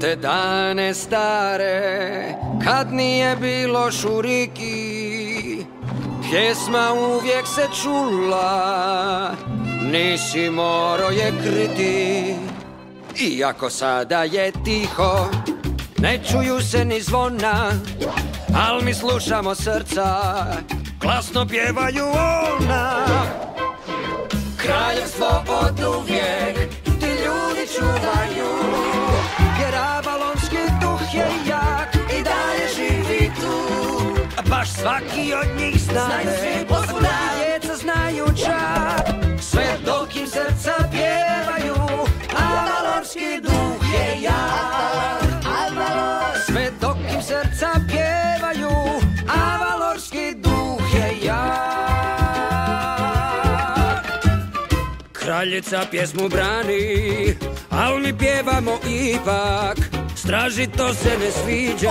te dane stare, kad nije bilo šuriki, pjesma uvijek se čula, nisi moro je kriti. Iako sada je tiho, ne čuju se ni zvona, al mi slušamo srca, glasno pjevaju ona. Kraljevstvo od uvijek ti ljudi čuvaju, jer avalonski duh je jak i dalje živi tu. Baš svaki od njih znaju, posvuda djeca znaju čak, sve dok im srca pjevaju, avalonski duh je jak. Sve dok im srca pjevaju, avalonski duh je jak. Kraljica pjesmu brani, al mi pjevamo ipak. Straži to se ne sviđa,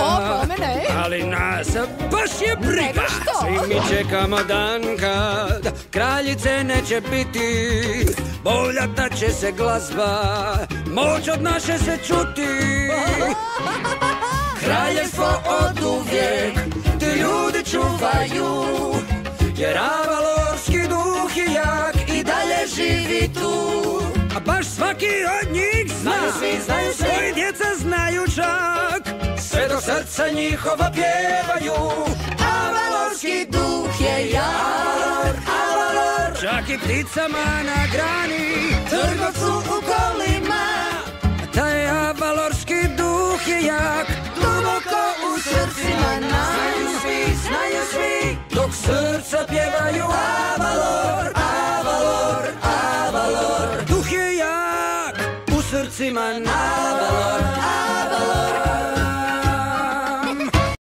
ali nas baš je briga. Svi mi čekamo dan kad kraljice neće biti, boljata će se glazba, moć od naše se čuti. Kraljevstvo od uvijek ti ljudi čuvaju, jer avalorski duh je jak i dalje živi tu. A baš svaki od njih zna, znaju svi, svoji djeca znaju čak, sve do srca njihova pjevaju, avalorski duh je jak. Avalor, čak i pticama na grani, trgovcu u kolima, taj avalorski duh je jak, duboko u srcima nas. Znaju svi, dok srca pjevaju avalor.